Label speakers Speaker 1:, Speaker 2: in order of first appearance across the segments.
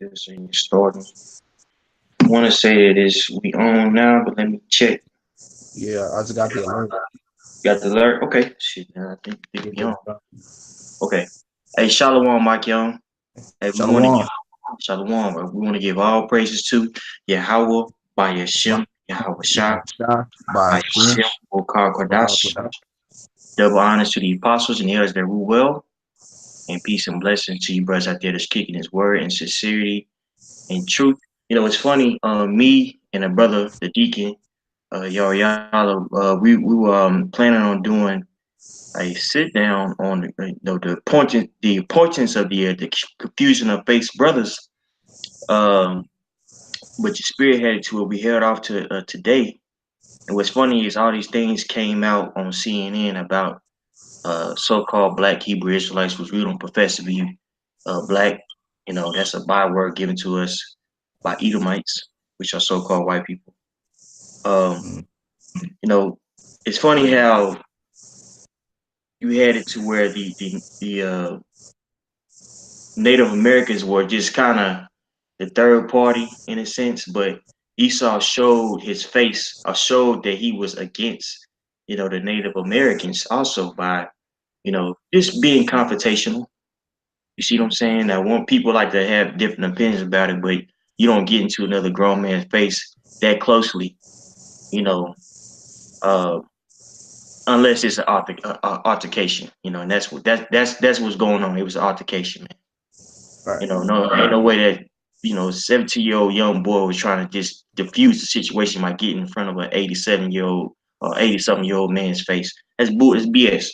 Speaker 1: Just starting. I want to say that it's we on now, but let me check.
Speaker 2: Yeah, I just got the alert.
Speaker 1: Got the alert? Okay. Shit, man, I think
Speaker 2: Yeah,
Speaker 1: we on. Okay. Hey, Shalom, Mike Young. Hey, we want to
Speaker 2: Shalom.
Speaker 1: give Shalom. We want to give all praises to Yahweh by Yashem, Yahweh Shah,
Speaker 2: By
Speaker 1: by
Speaker 2: Hashem.
Speaker 1: Yashem, Okar Kodash. Double honors to the apostles and the others that rule well, and peace and blessings to you brothers out there that's kicking his word in sincerity and truth. It's funny. Me and a brother, the deacon, Yariala, we were planning on doing a sit down on the importance of the confusion of faith brothers. Um, but your spirit headed to it. We held off to today. And what's funny is all these things came out on CNN about so-called Black Hebrew Israelites, which we don't profess to be black. That's a byword given to us by Edomites, which are so-called white people. Um,
Speaker 2: Mm.
Speaker 1: you know, it's funny how you had it to where the Native Americans were just kind of the third party in a sense, but Esau showed his face or showed that he was against, the Native Americans also by, just being confrontational. You see what I'm saying? I want people like to have different opinions about it, but you don't get into another grown man's face that closely, you know, uh, unless it's an altercation, and that's what's going on. It was an altercation, man.
Speaker 2: Right.
Speaker 1: No, ain't no way that 17-year-old young boy was trying to just diffuse the situation by getting in front of an 87-year-old or 80-something-year-old man's face. That's bull. It's BS,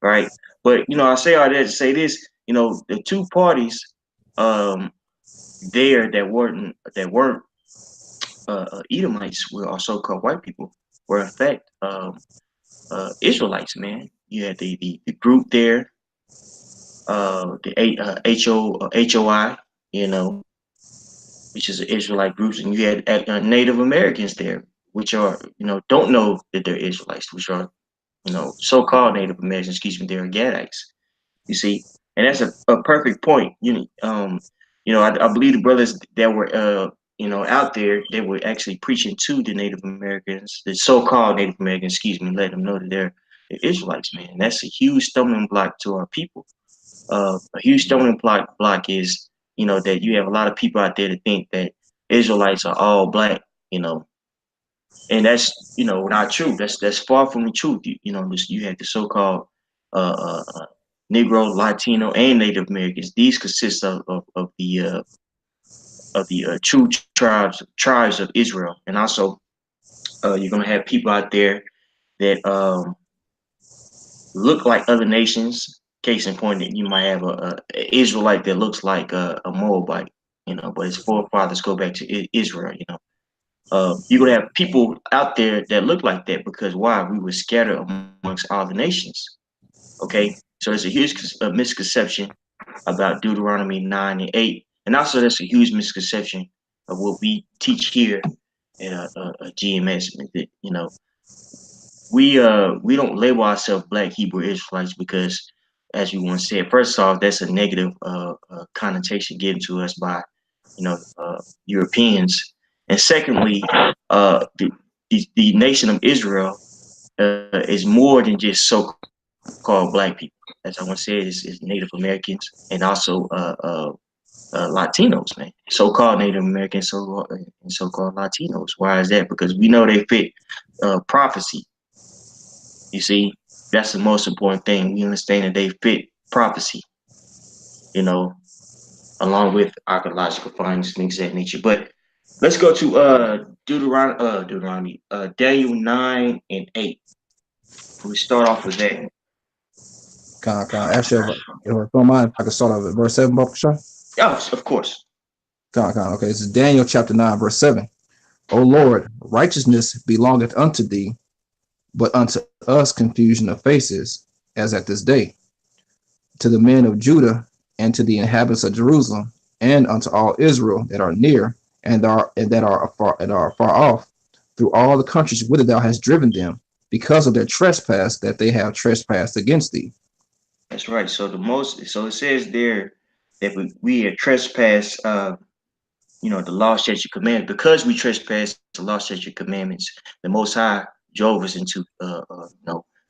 Speaker 1: right? But I say all that to say this. The two parties um there that weren't Edomites were or so-called white people were in fact Israelites, man. You had the group there, the HOI, you know, which is an Israelite groups, and you had Native Americans there, which are don't know that they're Israelites, which are so-called Native Americans. Excuse me, they're Gadites. You see, and that's a perfect point. I believe the brothers that were out there, they were actually preaching to the Native Americans, the so-called Native Americans. Excuse me, letting them know that they're Israelites, man. And that's a huge stumbling block to our people. A huge stumbling block is that you have a lot of people out there to think that Israelites are all black, you know, and that's not true. That's far from the truth. You have the so-called Negro, Latino, and Native Americans. These consist of the true tribes of Israel, and also you're gonna have people out there that look like other nations. Case in point, that you might have a Israelite that looks like a Moabite, but his forefathers go back to Israel. You're gonna have people out there that look like that because why? We were scattered amongst all the nations. Okay, so there's a huge misconception about Deuteronomy 9 and 8, and also there's a huge misconception of what we teach here at GMS. That, we don't label ourselves Black Hebrew Israelites because, as you once said, first off, that's a negative connotation given to us by Europeans, and secondly, the nation of Israel is more than just so-called Black people. As I once said, is Native Americans and also Latinos, man. So-called Native Americans, and so-called Latinos. Why is that? Because we know they fit prophecy. You see, that's the most important thing. We understand that they fit prophecy. You know, along with archaeological findings, things of that nature. But let's go to Deuteronomy, Daniel 9 and 8. We start off with that.
Speaker 2: Actually, if I don't mind, I can start off at verse 7, Baba Shah.
Speaker 1: Yes, of course.
Speaker 2: Okay, this is Daniel chapter 9, verse 7. O Lord, righteousness belongeth unto thee, but unto us confusion of faces, as at this day, to the men of Judah and to the inhabitants of Jerusalem, and unto all Israel that are near and that are far off, through all the countries whither thou hast driven them, because of their trespass that they have trespassed against thee.
Speaker 1: That's right. So it says there. that we had trespassed, the law, statute, commandments. Because we trespassed the law, statute, commandments, the Most High drove us into,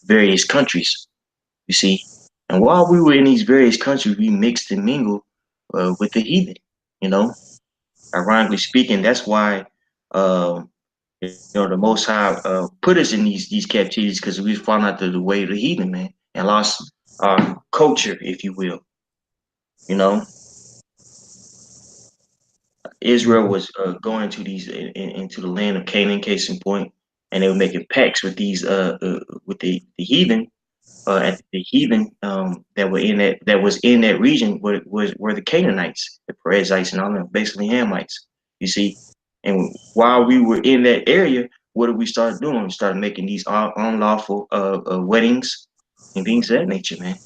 Speaker 1: various countries. You see, and while we were in these various countries, we mixed and mingled with the heathen. You know, ironically speaking, that's why, the Most High put us in these captivities, because we found out the way of the heathen, man, and lost our culture, if you will. You know, Israel was going into into the land of Canaan, case in point, and they were making pacts with these with the heathen. At the heathen that were in that was in that region were the Canaanites, the Perizzites, and all them, basically Hamites. You see, and while we were in that area, what did we start doing? We started making these unlawful weddings and things of that nature, man.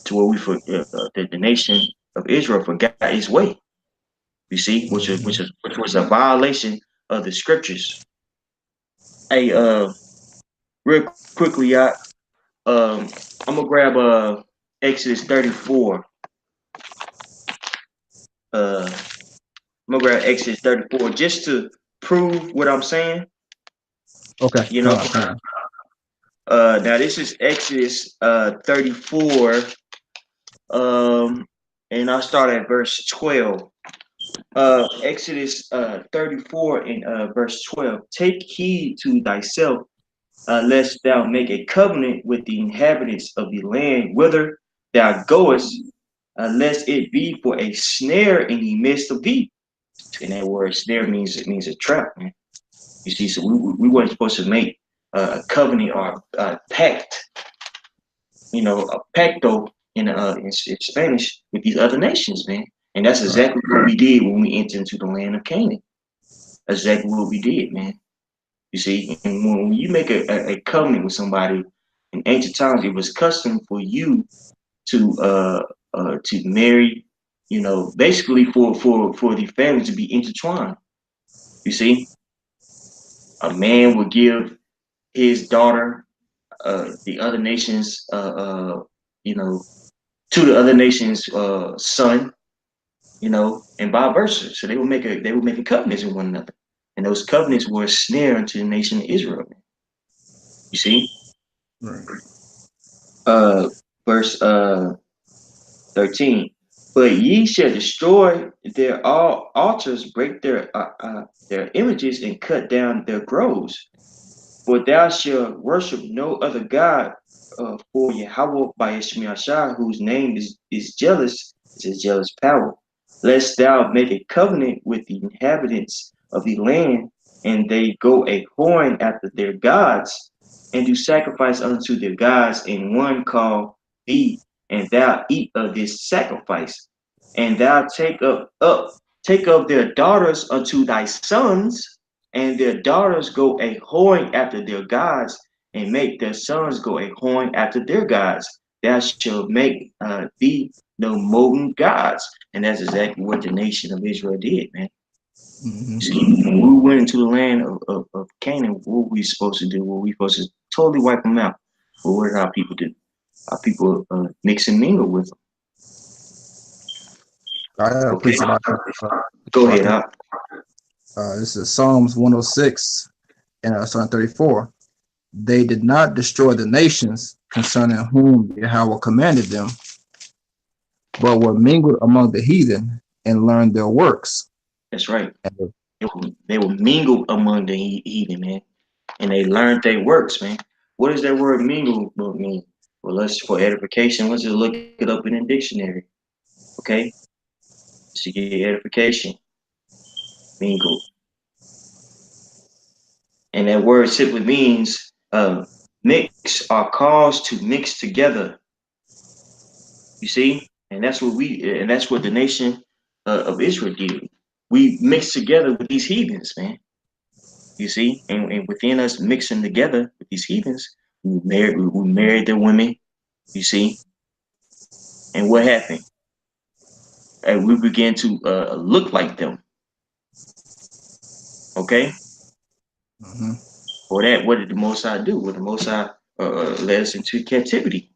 Speaker 1: To where the nation of Israel forgot its way. You see, which was a violation of the scriptures. Hey, real quickly, I'm gonna grab Exodus 34. I'm gonna grab Exodus 34 just to prove what I'm saying.
Speaker 2: Okay.
Speaker 1: You know, now this is Exodus 34. And I'll start at verse 12. Exodus 34 and verse 12. Take heed to thyself, lest thou make a covenant with the inhabitants of the land whither thou goest, lest it be for a snare in the midst of thee. And that word snare means a trap, man. You see, so we weren't supposed to make a covenant or a pact, a pacto in Spanish with these other nations, man. And that's exactly what we did when we entered into the land of Canaan. Exactly what we did, man. You see, and when you make a covenant with somebody in ancient times, it was custom for you to marry, basically for the family to be intertwined. You see, a man would give his daughter, the other nation's, to the other nation's son, and vice versa. So they would make covenants with one another, and those covenants were a snare unto the nation of Israel. You see,
Speaker 2: Right.
Speaker 1: Verse 13. But ye shall destroy their all altars, break their images, and cut down their groves. For thou shalt worship no other God, for Yahweh by Ishmael, whose name is jealous, is a jealous power. Lest thou make a covenant with the inhabitants of the land, and they go a whoring after their gods, and do sacrifice unto their gods, and one call thee, and thou eat of this sacrifice, and thou take of their daughters unto thy sons, and their daughters go a whoring after their gods, and make their sons go a whoring after their gods. Thou shalt make thee no molten gods. And that's exactly what the nation of Israel did, man. See, when we went into the land of Canaan, what were we supposed to do? Were we supposed to totally wipe them out? But what did our people do? Our people mix and mingle with them.
Speaker 2: I appreciate
Speaker 1: Go ahead,
Speaker 2: this is Psalms 106 and Psalm 34. They did not destroy the nations concerning whom Yahweh commanded them, but were mingled among the heathen and learned their works.
Speaker 1: That's right. They were mingled among the heathen, man, and they learned their works, man. What does that word mingle mean? Well, let's, for edification, let's just look it up in the dictionary. Okay, to get edification, mingle, and that word simply means mix, or cause to mix together. You see, and that's what the nation of Israel did. We mixed together with these heathens, man. You see, and within us mixing together with these heathens, we married their women. You see, and what happened? And we began to look like them. Okay. For that, what did the Most High do? Well, the Most High led us into captivity.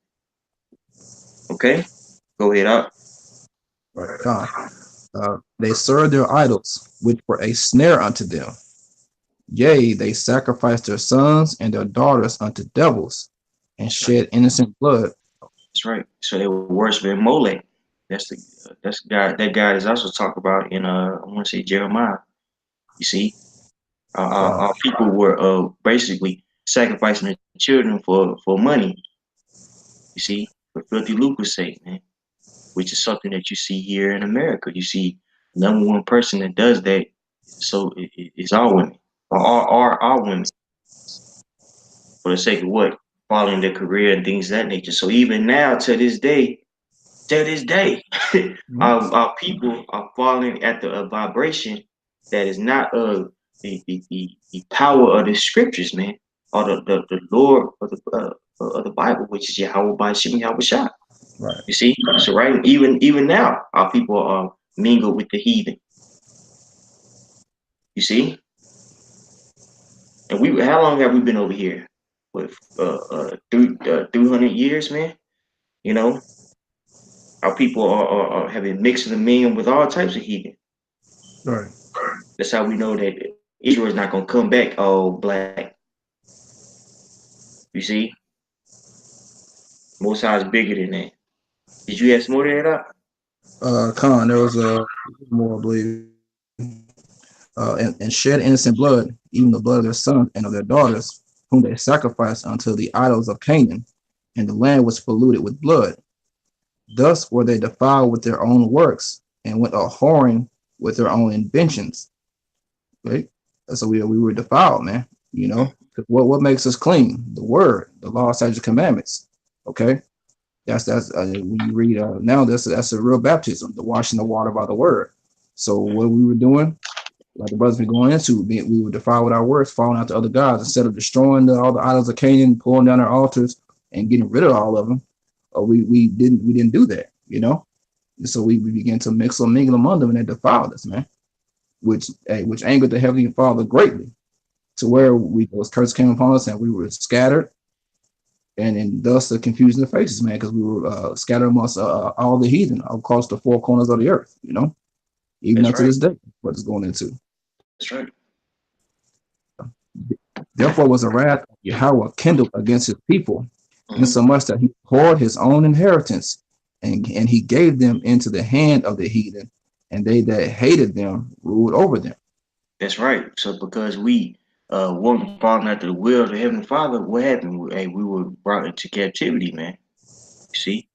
Speaker 1: Okay, go ahead up.
Speaker 2: Right. Con. They served their idols, which were a snare unto them. Yea, they sacrificed their sons and their daughters unto devils, and
Speaker 1: That's right.
Speaker 2: shed innocent blood.
Speaker 1: That's right. So they were worshiping Molech. That's God. That God is also talked about in I want to say Jeremiah. You see,
Speaker 2: Con.
Speaker 1: our people were basically sacrificing their children for money. You see, for filthy lucre's sake, man. Which is something that you see here in America. You see, number one person that does that, so it's our women, or our women, for the sake of what, following their career and things of that nature. So even now, to this day, our people are falling at the vibration that is not the power of the scriptures, man, or the Lord of the Bible, which is Yahweh by Shem Yahweh Shah.
Speaker 2: Right.
Speaker 1: You see, so right, even now, our people are mingled with the heathen. You see, and how long have we been over here? With 300 years, man. You know, our people are having mixed them in with all types of heathen.
Speaker 2: Right.
Speaker 1: That's how we know that Israel is not gonna come back all black. You see, Most High is bigger than that. Did you ask more of that up?
Speaker 2: Con, there was more, I believe, and shed innocent blood, even the blood of their sons and of their daughters, whom they sacrificed unto the idols of Canaan, and the land was polluted with blood. Thus were they defiled with their own works, and went a whoring with their own inventions. Right? So we were defiled, man. You know, what makes us clean? The word, the law, statutes, commandments. Okay, that's when you read now. That's a real baptism, the washing the water by the word. So what we were doing, like the brothers been going into, we were defiled with our words, falling out to other gods instead of destroying all the idols of Canaan, pulling down their altars, and getting rid of all of them. We didn't do that, you know. And so we began to mix and mingle among them, and they defiled us, man. Which angered the Heavenly Father greatly, to where those curses came upon us, and we were scattered, and thus the confusion of faces, man, because we were scattered amongst all the heathen across the four corners of the earth, you know, even
Speaker 1: That's
Speaker 2: up to
Speaker 1: right.
Speaker 2: this day, what it's going into.
Speaker 1: That's right.
Speaker 2: Therefore was the wrath of Yahweh kindled against his people,
Speaker 1: Mhm.
Speaker 2: insomuch that he poured his own inheritance, and he gave them into the hand of the heathen, and they that hated them ruled over them.
Speaker 1: That's right. So because we weren't following after the will of the Heavenly Father, what happened? Hey, we were brought into captivity, man. You see,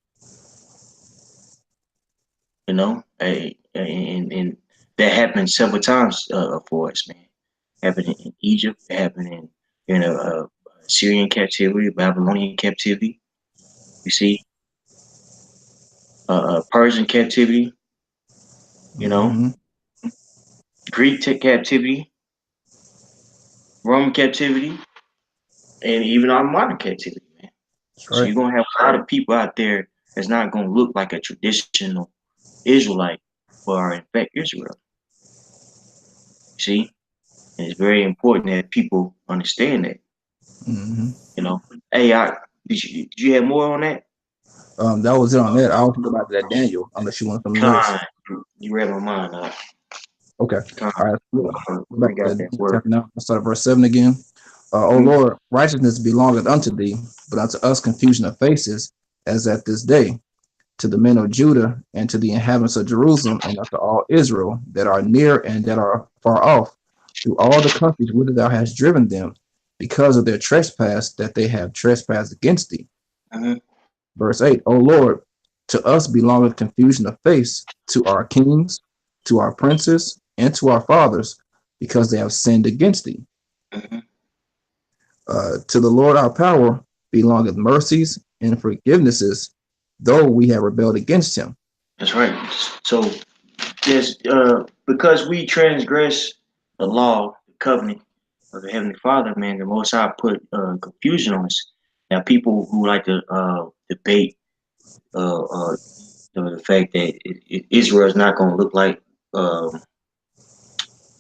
Speaker 1: and that happened several times for us, man. Happened in Egypt, it happened in Syrian captivity, Babylonian captivity. You see, Persian captivity. You know,
Speaker 2: Mm-hmm.
Speaker 1: Greek captivity, Roman captivity, and even our modern captivity, man.
Speaker 2: That's
Speaker 1: So
Speaker 2: right.
Speaker 1: you're gonna have a lot of people out there that's not gonna look like a traditional Israelite or in fact Israel. See? And it's very important that people understand that.
Speaker 2: Mm-hmm.
Speaker 1: You know. Hey, did you have more on that?
Speaker 2: That was it on that. I'll think about that Daniel, unless you want something else.
Speaker 1: Con, you read my mind.
Speaker 2: Okay.
Speaker 1: Con,
Speaker 2: All right. Go back
Speaker 1: bring
Speaker 2: to
Speaker 1: out that
Speaker 2: Daniel
Speaker 1: word.
Speaker 2: chapter 9. Let's start at verse 7 again. O
Speaker 1: Mhm.
Speaker 2: Lord, righteousness belongeth unto thee, but unto us confusion of faces, as at this day, to the men of Judah and to the inhabitants of Jerusalem and unto all Israel that are near and that are far off, through all the countries whither thou hast driven them, because of their trespass that they have trespassed against thee.
Speaker 1: Mhm.
Speaker 2: Verse 8, O Lord, to us belongeth confusion of face, to our kings, to our princes, and to our fathers, because they have sinned against thee.
Speaker 1: Mhm.
Speaker 2: To the Lord our power belongeth mercies and forgivenesses, though we have rebelled against him.
Speaker 1: That's right. So yes, because we transgress the law, the covenant of the Heavenly Father, man, the Most High put confusion on us. Now, people who like to debate the fact that Israel is not going to look like, um,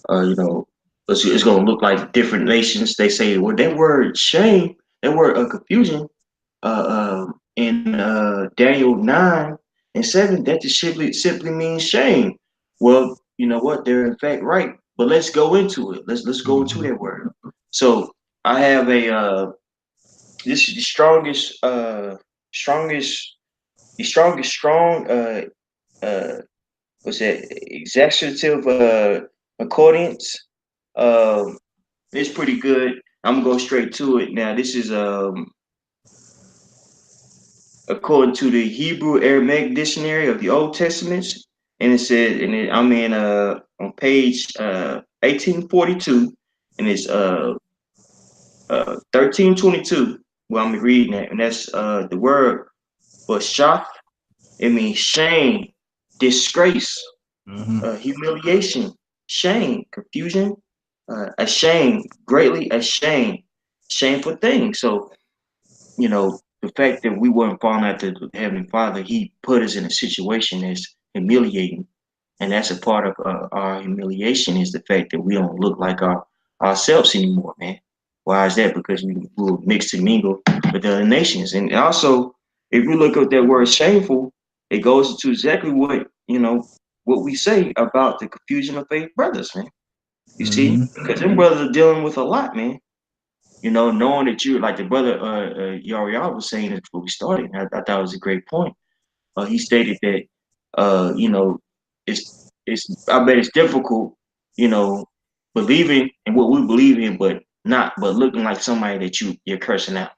Speaker 1: you know, it's going to look like different nations. They say, well, that word shame, that word confusion, in Daniel 9 and 7, that just simply means shame. Well, you know what? They're in fact right. But let's go into it. Let's go into
Speaker 2: Mhm.
Speaker 1: that word. So I have a this is the strongest the strongest strong what's that executive accordance. Um it's pretty good. I'm gonna go straight to it now. This is according to the Hebrew Aramaic dictionary of the Old Testaments, and it says, I'm in on page 1842, and it's 1322 where I'm reading that, and that's the word for shaf. It means shame, disgrace,
Speaker 2: Mhm.
Speaker 1: humiliation, shame, confusion, ashamed, greatly ashamed, shameful thing. So the fact that we weren't falling after the Heavenly Father, He put us in a situation that's humiliating. And that's a part of our humiliation is the fact that we don't look like ourselves anymore, man. Why is that? Because we will mix and mingle with the other nations. And also, if you look at that word shameful, it goes into exactly what we say about the confusion of faith brothers, man. You see?
Speaker 2: Mhm.
Speaker 1: Because them brothers are dealing with a lot, man. Knowing that you like the brother Yariel was saying it before we started, I thought it was a great point. He stated that it's I bet it's difficult, you know, believing in what we believe in, but looking like somebody that you're cursing out.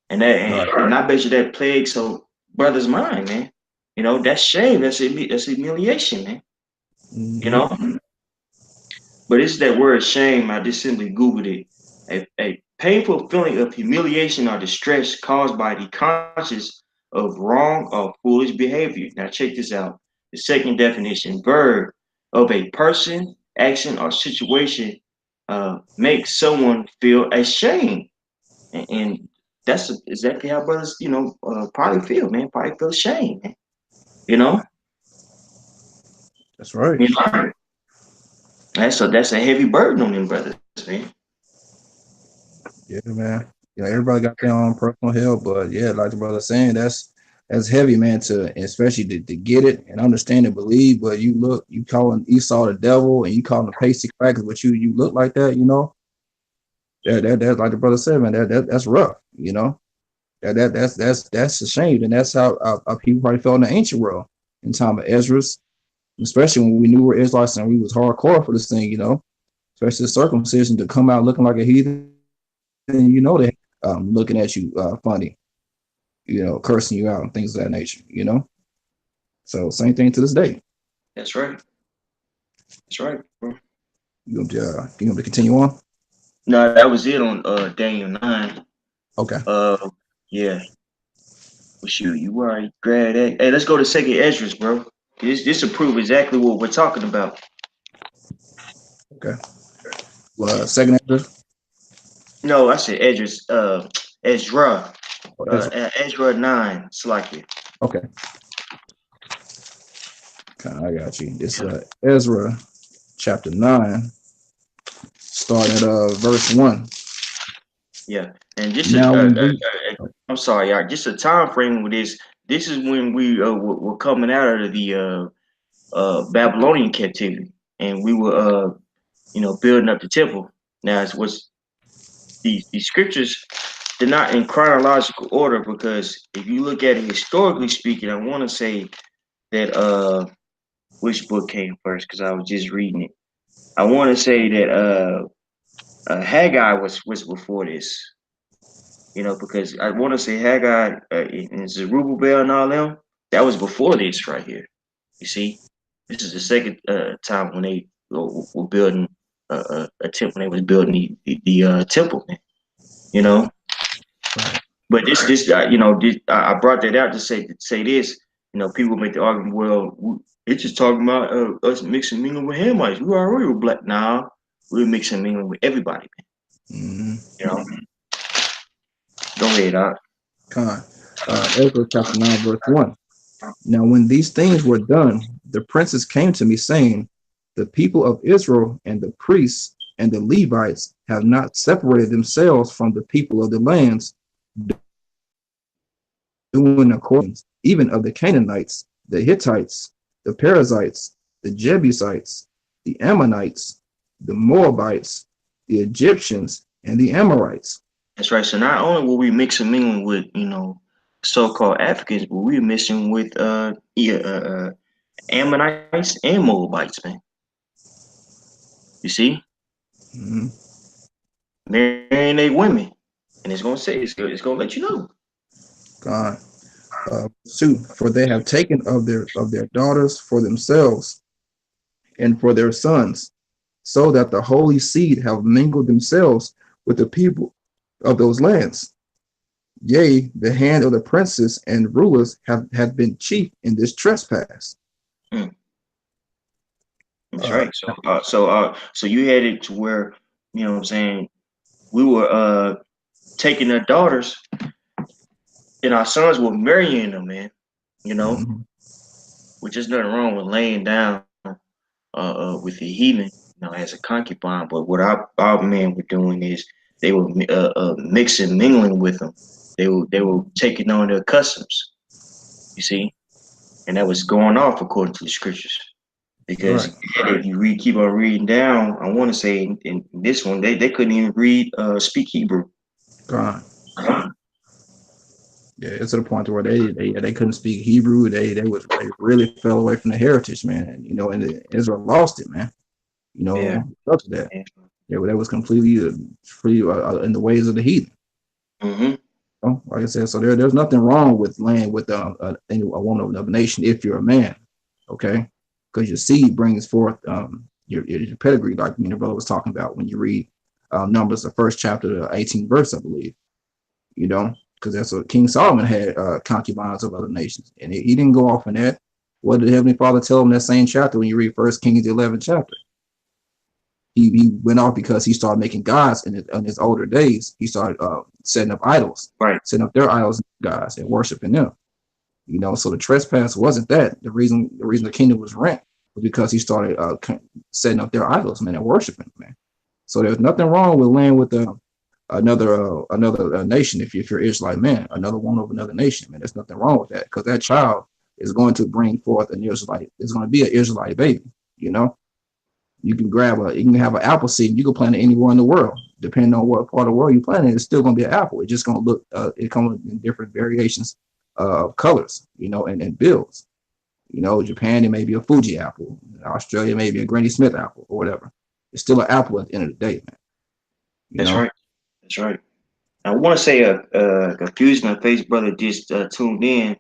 Speaker 1: And
Speaker 2: Right.
Speaker 1: and I bet you that plagues so brother's mind, man. That's shame, that's humiliation, man. You
Speaker 2: Mhm.
Speaker 1: know? But it's that word shame. I just simply Googled it. A painful feeling of humiliation or distress caused by the conscious of wrong or foolish behavior. Now, check this out. The second definition verb of a person, action, or situation makes someone feel ashamed. And that's exactly how brothers, probably feel, man. Probably feel ashamed, man. You know?
Speaker 2: That's right.
Speaker 1: You know? That's a heavy burden on them brothers, man.
Speaker 2: Yeah, man. Yeah, everybody got their own personal hell, but yeah, like the brother saying, that's heavy, man. To especially to get it and understand and believe. But you calling Esau the devil, and you calling the pasty crackers, but you look like that, you know. That's like the brother said, man. That's rough, you know. That's a shame, and that's how people probably felt in the ancient world in time of Ezra's, especially when we knew we're Israelites and we was hardcore for this thing, you know. Especially the circumcision to come out looking like a heathen, and they looking at you funny, cursing you out and things of that nature, you know. So same thing to this day.
Speaker 1: That's right. That's right, bro.
Speaker 2: You want to continue on?
Speaker 1: No, that was it on Daniel 9.
Speaker 2: Okay,
Speaker 1: Uh yeah. Well, shoot, you already grabbed that. Hey, let's go to second Esdras, bro. This will prove exactly what we're talking about.
Speaker 2: okay. Well, second Ezra.
Speaker 1: No, I said Esdras, Ezra.
Speaker 2: Oh, Ezra.
Speaker 1: Ezra 9, Slakia.
Speaker 2: Okay, okay, I got you. This Ezra chapter 9, starting at verse 1.
Speaker 1: Yeah. And just
Speaker 2: Now when we
Speaker 1: I'm sorry, y'all. Just a time frame with this. This is when we were coming out of the Babylonian captivity, and we were building up the temple. Now it's what's the scriptures, they're not in chronological order, because if you look at it historically speaking, I want to say that which book came first, because I was just reading it. I want to say that Haggai was before this, because I want to say Haggai and Zerubbabel and all them, that was before this right here. You see, this is the second time when they were building a temple. They was building the temple, man. You know,
Speaker 2: right,
Speaker 1: but I brought that out to say this. People make the argument, well, it's just talking about us mixing mingling with Hamites. We already were black. Now we're mixing mingling with everybody, man.
Speaker 2: mm-hmm.
Speaker 1: You know, go ahead,
Speaker 2: Con, Ezra chapter 9, verse 1. Now, when these things were done, the princes came to me, saying, the people of Israel and the priests and the Levites have not separated themselves from the people of the lands, doing according even of the Canaanites the Hittites, the Perizzites, the Jebusites, the Ammonites, the Moabites, the Egyptians, and the Amorites.
Speaker 1: That's right. So not only were we mixing mingling with, so-called Africans, but we were mixing with Ammonites and Moabites, man. You see,
Speaker 2: Mhm.
Speaker 1: marrying they women, and it's gonna let you know.
Speaker 2: God. 2, for they have taken of their daughters for themselves and for their sons, so that the holy seed have mingled themselves with the people of those lands. Yea, the hand of the princes and rulers have been chief in this trespass.
Speaker 1: Mm, that's
Speaker 2: Uh,
Speaker 1: right. So you had it to where, what I'm saying, we were taking their daughters, and our sons were marrying them, man. You know,
Speaker 2: mhm.
Speaker 1: which is nothing wrong with laying down with the heathen, as a concubine. But what our men were doing is they were mixing, mingling with them. They were taking on their customs. You see, and that was going off according to the scriptures. Because
Speaker 2: Right.
Speaker 1: if you keep on reading down, I want to say in this one they couldn't even speak Hebrew.
Speaker 2: God. Yeah, it's to the point where they couldn't speak Hebrew. They really fell away from the heritage, man. And Israel lost it, man.
Speaker 1: Yeah.
Speaker 2: Because of that. They was completely free in the ways of the heathen.
Speaker 1: Mm-hmm.
Speaker 2: Like I said, so there's nothing wrong with laying with a woman of another nation if you're a man, okay? Because your seed brings forth your pedigree, like me and your brother was talking about when you read Numbers, the first chapter, the 18th verse, I believe. Because that's what King Solomon had concubines of other nations, and he didn't go off on that. What did Heavenly Father tell him in that same chapter when you read First Kings, the 11th chapter? He went off because he started making gods in his older days. He started setting up idols,
Speaker 1: Right.
Speaker 2: setting up their idols gods and worshiping them. So the trespass wasn't that. The reason the kingdom was rent was because he started setting up their idols, man, and worshiping, man. So there's nothing wrong with laying with another nation if you're Israelite man, another one of another nation, man. There's nothing wrong with that because that child is going to bring forth an Israelite. It's going to be an Israelite baby, you know. You can have an apple seed. And you can plant it anywhere in the world, depending on what part of the world you plant it. It's still going to be an apple. It's just going to look. It comes in different variations of colors, and builds. Japan it may be a Fuji apple. Australia may be a Granny Smith apple or whatever. It's still an apple at the end of the day, man.
Speaker 1: That's right. That's right. I want to say confusion of face brother just tuned in.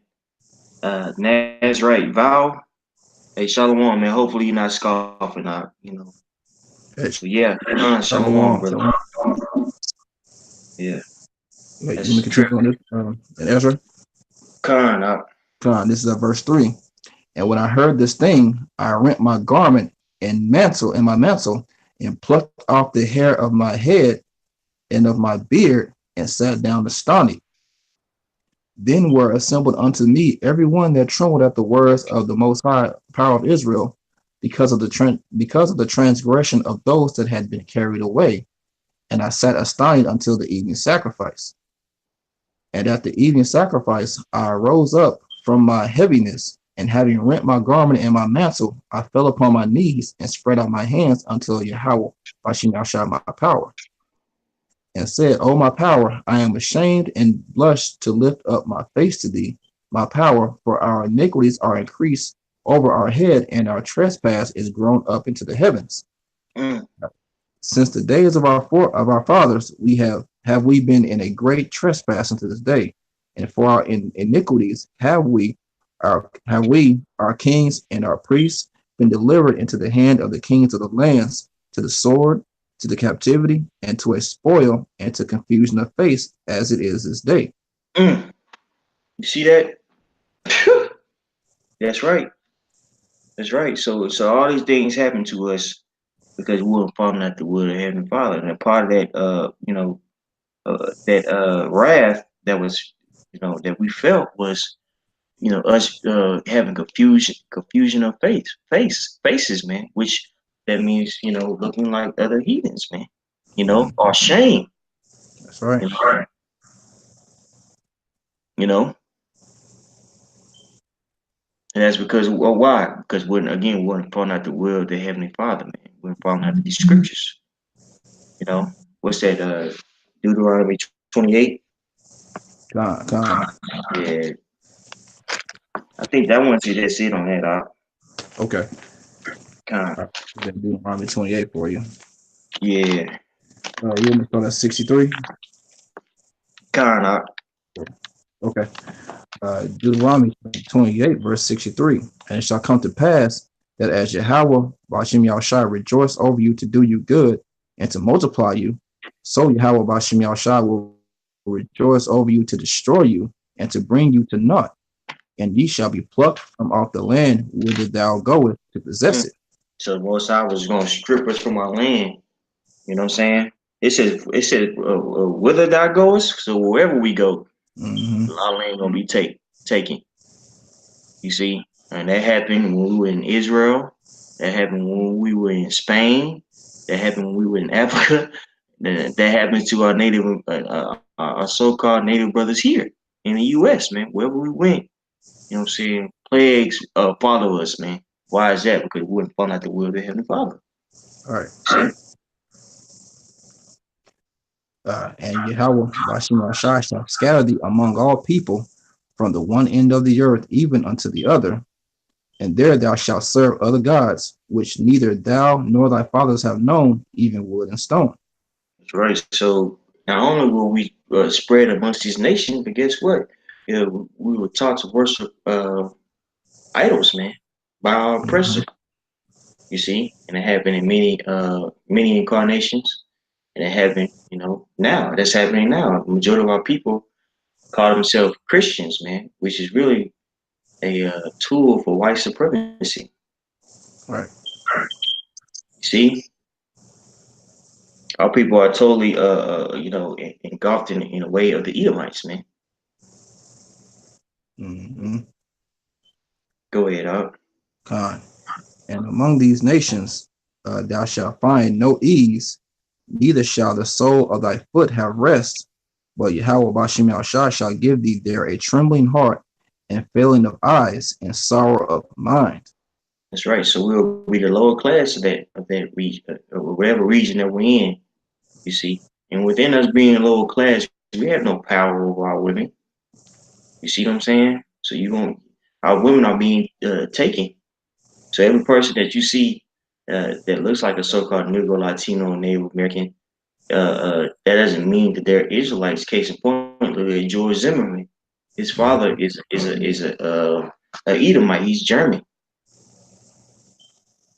Speaker 1: That's right. Val. Hey, Shalom, man. Hopefully you're not scoffing out,
Speaker 2: Hey,
Speaker 1: So yeah, Shalom,
Speaker 2: Shalom.
Speaker 1: brother. Yeah,
Speaker 2: Wait, let me
Speaker 1: that's true.
Speaker 2: continue on this. In Ezra,
Speaker 1: Khan out.
Speaker 2: this is verse 3. And when I heard this thing, I rent my garment and my mantle, and plucked off the hair of my head and of my beard, and sat down astonished. Then were assembled unto me every one that trembled at the words of the Most High power of Israel, because of the transgression of those that had been carried away. And I sat astonished until the evening sacrifice. And at the evening sacrifice, I arose up from my heaviness, and having rent my garment and my mantle, I fell upon my knees and spread out my hands until Yahweh, Bashem my power, and said, O my power, I am ashamed and blush to lift up my face to thee, my power, for our iniquities are increased over our head, and our trespass is grown up into the heavens.
Speaker 1: Mm.
Speaker 2: Since the days of our fathers, we been in a great trespass unto this day, and for our iniquities our kings and our priests been delivered into the hand of the kings of the lands, to the sword, to the captivity, and to a spoil, and to confusion of face, as it is this day.
Speaker 1: Mm. You see that? That's right. That's right. So all these things happen to us because we were falling at the will of Heavenly Father, and a part of that, that wrath that was, that we felt was, us having confusion of faces, man. Which that means, looking like other heathens, man. Or shame.
Speaker 2: That's right.
Speaker 1: You know, you know. And that's because, well, why? Because we weren't falling out the will of the Heavenly Father, man. We weren't falling out of these scriptures. You know, what's that? Deuteronomy 28.
Speaker 2: Con.
Speaker 1: Yeah, I think that one's that's it on that.
Speaker 2: Okay.
Speaker 1: Kind
Speaker 2: All right. Then Deuteronomy 28 for you.
Speaker 1: yeah,
Speaker 2: You want me to start at 63?
Speaker 1: kind of.
Speaker 2: Okay. Deuteronomy 28, verse 63. And it shall come to pass that as Yahweh, Bashem Yahushua, rejoice over you to do you good and to multiply you, so Yahweh, Bashem Yahushua, will rejoice over you to destroy you and to bring you to naught. And ye shall be plucked from off the land whither thou goest to possess it.
Speaker 1: So the Most High was going to strip us from our land. You know what I'm saying? It said, whither thou goest. So wherever we go, our land gonna be taken. You see, and that happened when we were in Israel. That happened when we were in Spain. That happened when we were in Africa. That happened to our so-called native brothers here in the U.S. Man, wherever we went, you know what I'm saying? Plagues follow us, man. Why is that? Because we wouldn't fall out the will of the Heavenly Father.
Speaker 2: All right.
Speaker 1: See?
Speaker 2: And Yahweh, Bashem Yahushua, shall scatter thee among all people from the one end of the earth even unto the other. And there thou shalt serve other gods, which neither thou nor thy fathers have known, even wood and stone.
Speaker 1: That's right. So not only will we spread amongst these nations, but guess what? We were taught to worship idols, man, by our oppressor. You see, and it happened in many incarnations, and it happened, now. That's happening now. The majority of our people call themselves Christians, man, which is really a tool for white supremacy.
Speaker 2: Right.
Speaker 1: You see, our people are totally, engulfed in a way of the Edomites, man. Go ahead, Up.
Speaker 2: Con. And among these nations thou shalt find no ease, neither shall the sole of thy foot have rest, but Yahweh Bashem Yahushua shall give thee there a trembling heart and failing of eyes and sorrow of mind.
Speaker 1: That's right. So we'll be the lower class of that region, or whatever region that we're in. You see, and within us being a lower class, we have no power over our women. You see what I'm saying? So our women are being taken. So every person that you see that looks like a so-called Negro, Latino, Native American, that doesn't mean that they're Israelites. Case in point, George Zimmerman, his father is a Edomite. He's German.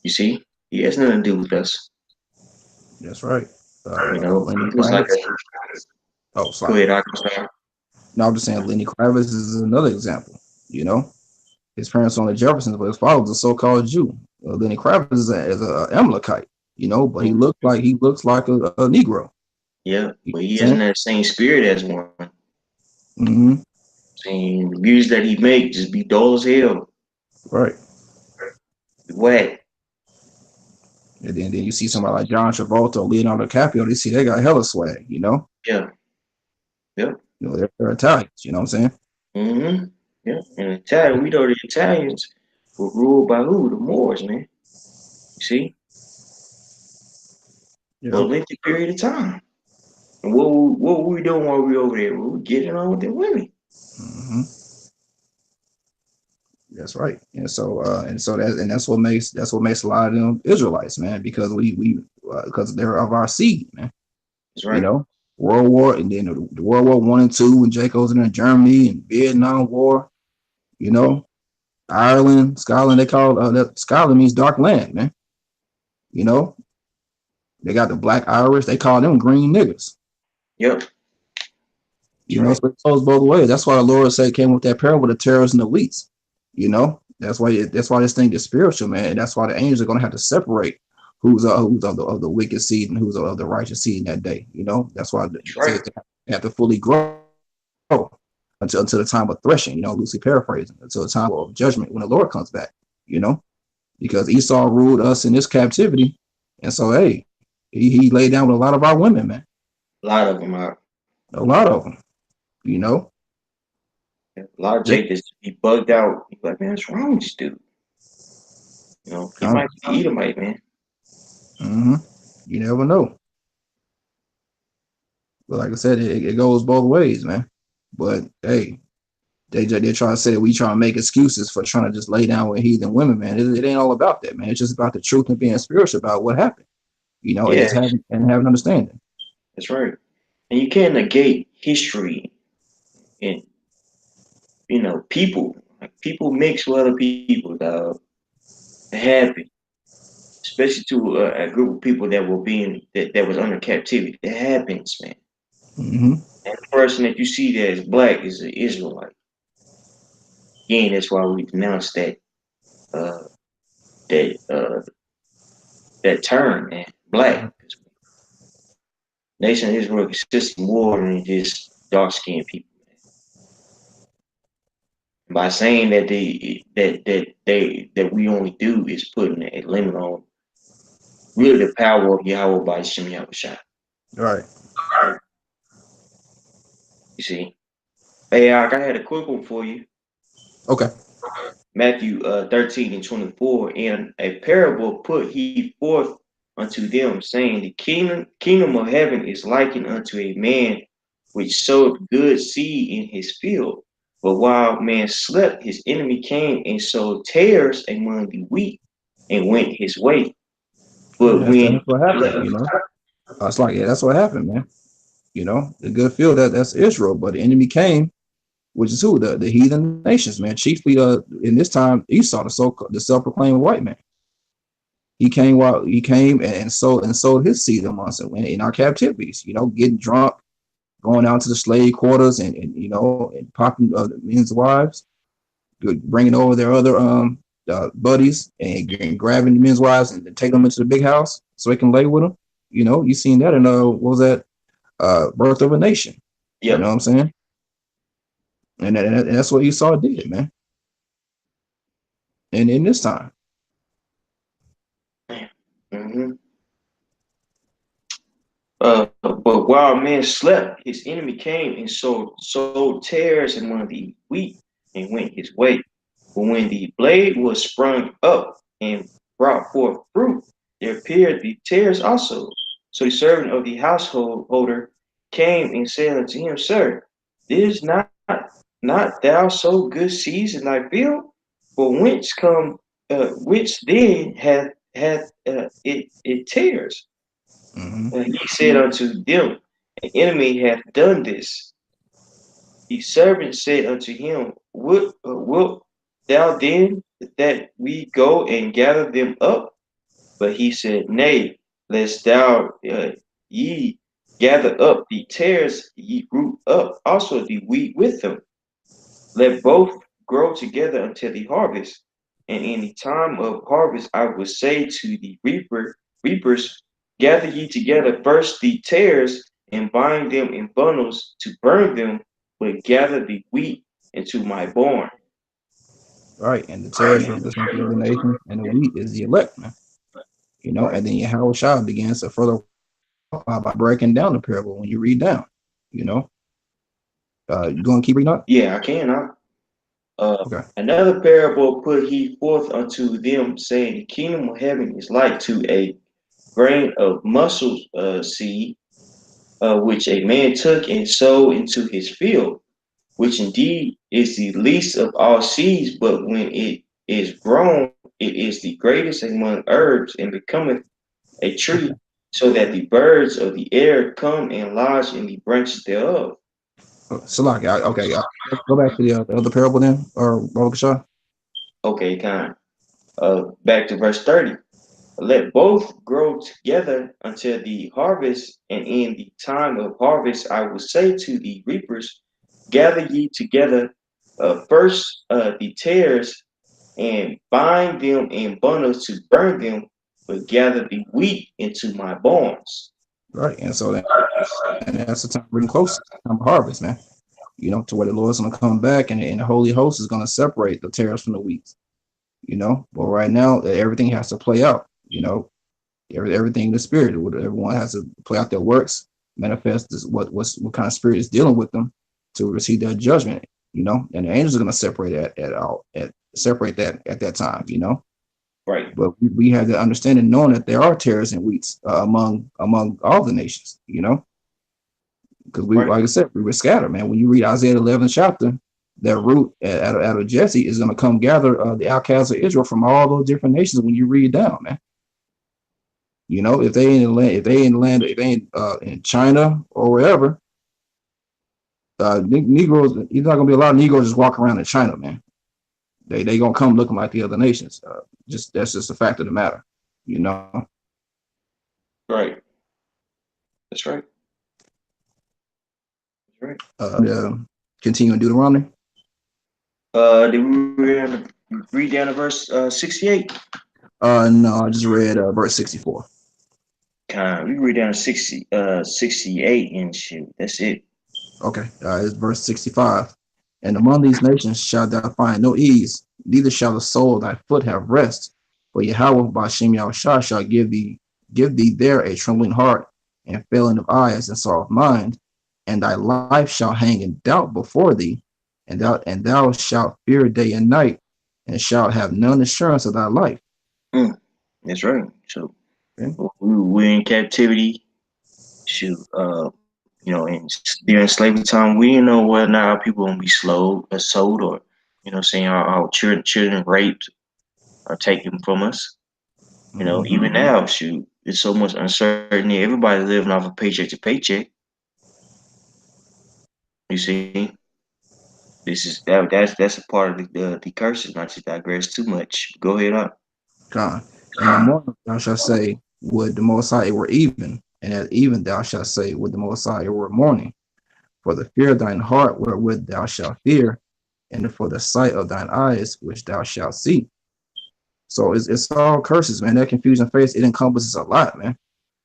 Speaker 1: You see, he has nothing to do with us.
Speaker 2: That's right.
Speaker 1: Lenny Kravitz.
Speaker 2: Oh, sorry.
Speaker 1: Go ahead,
Speaker 2: No, I'm just saying Lenny Kravitz is another example. His parents on the Jeffersons, but his father was a so-called Jew. Lenny Kravitz is a Amalekite, but he looks like a Negro.
Speaker 1: Yeah, but he hasn't that same spirit as one. Saying the music that he makes just be dull as hell.
Speaker 2: Right.
Speaker 1: Whack.
Speaker 2: And then you see somebody like John Travolta or Leonardo DiCaprio, they got hella swag,
Speaker 1: Yeah. Yeah.
Speaker 2: They're Italians, you know what I'm
Speaker 1: saying? Yeah. And Italian, we know the Italians were ruled by who? The Moors, man. You see? Yeah. For a lengthy period of time. And what were we doing while we were over there? We were getting on with the women.
Speaker 2: That's right. And that's what makes a lot of them Israelites, man, because because they're of our seed, man.
Speaker 1: That's right.
Speaker 2: World War, and then the World War I and II, when Jacob's in Germany, and Vietnam War, Ireland, Scotland, they call that Scotland means dark land, man. They got the Black Irish, they call them green niggas.
Speaker 1: Yep.
Speaker 2: So it goes both ways. That's why the Lord said came with that parable, the terrorists and the elites. That's why this thing is spiritual, man. And that's why the angels are gonna have to separate who's of the wicked seed and who's of the righteous seed in that day. That's why they have to fully grow until the time of threshing, loosely paraphrasing, until the time of judgment when the Lord comes back, because Esau ruled us in this captivity. And so, hey, he laid down with a lot of our women, man.
Speaker 1: A lot of them are.
Speaker 2: A lot of them,
Speaker 1: A lot of Jake just be bugged out. He's like, man, what's wrong with this dude? You know, he might be Edomite, man.
Speaker 2: You never know. But like I said, it goes both ways, man. But hey, they're trying to say that we trying to make excuses for trying to just lay down with heathen women, man. It ain't all about that, man. It's just about the truth and being spiritual about what happened, you know, and
Speaker 1: Yeah,
Speaker 2: just having understanding.
Speaker 1: that's right. And you can't negate history and people. Like, people mix with other people, dog. It happened, especially to a group of people that were that was under captivity. It happens, man.
Speaker 2: Mm-hmm.
Speaker 1: And the person that you see that is black is an Israelite. Again, that's why we denounce uh, that that term, man, black. Nation of Israel consists more than just dark skinned people. By saying that we only do is putting a limit on really the power of Yahweh by Shem Yahushua.
Speaker 2: Right.
Speaker 1: You see. Hey, I had a quick one for you.
Speaker 2: Okay.
Speaker 1: Matthew 13:24, and a parable put he forth unto them, saying, the kingdom of heaven is likened unto a man which sowed good seed in his field. But while man slept, his enemy came and sowed tares among the wheat and went his way. But
Speaker 2: That's
Speaker 1: when
Speaker 2: what happened, you know. It's like, yeah, that's what happened, man. You know, the good field that's Israel, but the enemy came, which is who? The heathen nations, man. Chiefly in this time Esau, the self-proclaimed white man. He came and sowed his seed amongst us in our captivities, you know, getting drunk, going out to the slave quarters and you know, and popping men's wives, bringing over their other buddies and grabbing the men's wives and taking them into the big house so they can lay with them. You know, you seen that in what was that? Birth of a Nation.
Speaker 1: Yep.
Speaker 2: You know what I'm saying? And that's what Esau did, man. And in this time.
Speaker 1: Mm-hmm. But while men slept, his enemy came and sowed tares among the wheat and went his way. But when the blade was sprung up and brought forth fruit, there appeared the tares also. So the servant of the householder came and said unto him, Sir, is not thou sow good seeds in thy field? For which then hath it tares?
Speaker 2: Mm-hmm.
Speaker 1: And he said unto them, an enemy hath done this. The servant said unto him, wilt thou then that we go and gather them up? But he said, Nay, lest thou ye gather up the tares, ye root up also the wheat with them. Let both grow together until the harvest. And in the time of harvest, I will say to the reapers, gather ye together first the tares and bind them in bundles to burn them, but gather the wheat into my barn.
Speaker 2: Right. And the tares represent the other nation, and the wheat is the elect, man. You know, and then Yahushua begins to further by breaking down the parable when you read down, you know. You going to keep reading up?
Speaker 1: Yeah, I can.
Speaker 2: Okay.
Speaker 1: Another parable put he forth unto them, saying, the kingdom of heaven is like to a grain of mustard seed, which a man took and sowed into his field, which indeed is the least of all seeds, but when it is grown, it is the greatest among herbs and becometh a tree, so that the birds of the air come and lodge in the branches thereof.
Speaker 2: Salaki, okay, let's go back to the other parable then, or Babakasha.
Speaker 1: Okay, kind. Back to verse 30. Let both grow together until the harvest, and in the time of harvest I will say to the reapers, gather ye together first the tares and bind them in bundles to burn them, but gather the wheat into my barns.
Speaker 2: Right, and so that's the time getting close to the time of harvest, man. You know, to where the Lord's going to come back and the Holy Host is going to separate the tares from the wheat. You know, but right now everything has to play out. You know, everything in the spirit. Everyone has to play out their works, manifest what kind of spirit is dealing with them to receive their judgment. you know, and the angels are going to separate separate that at that time, you know.
Speaker 1: Right.
Speaker 2: But we have the understanding, knowing that there are tares and wheats among all the nations, you know, because we,
Speaker 1: Right.
Speaker 2: like I said, we were scattered, man. When you read Isaiah 11 chapter, that root out of Jesse is going to come gather the outcasts of Israel from all those different nations. When you read down, man, you know, if they ain't in land, if they ain't in China or wherever, Negroes, you're not gonna be a lot of Negroes just walk around in China, man. They gonna come looking like the other nations. Just that's just a fact of the matter, you know.
Speaker 1: Right. That's right. That's right.
Speaker 2: Continue in Deuteronomy.
Speaker 1: Did we read down to verse 68?
Speaker 2: No, I just read verse 64.
Speaker 1: We read down to 68 and shoot. That's it.
Speaker 2: Okay, it's verse 65. And among these nations shalt thou find no ease, neither shall the sole of thy foot have rest. For Yahweh Bashem Yahushua shall give thee there a trembling heart, and failing of eyes, and sorrow of mind, and thy life shall hang in doubt before thee, and thou shalt fear day and night, and shalt have none assurance of thy life.
Speaker 1: That's right. So
Speaker 2: Okay.
Speaker 1: we're in captivity. Shoot, you know, and during slavery time, we didn't know whether or not our people gonna be sold, or you know, saying our children raped or taken from us. You know, even now, shoot, there's so much uncertainty. Everybody's living off of paycheck to paycheck. You see, that's a part of the curses. Not to digress too much. Go ahead up.
Speaker 2: God. And the morning thou shalt say, would the Most High it were even, and at even thou shalt say, would the Most High it were morning. For the fear of thine heart wherewith thou shalt fear, and for the sight of thine eyes which thou shalt see. So it's all curses, man. That confusion face, it encompasses a lot, man.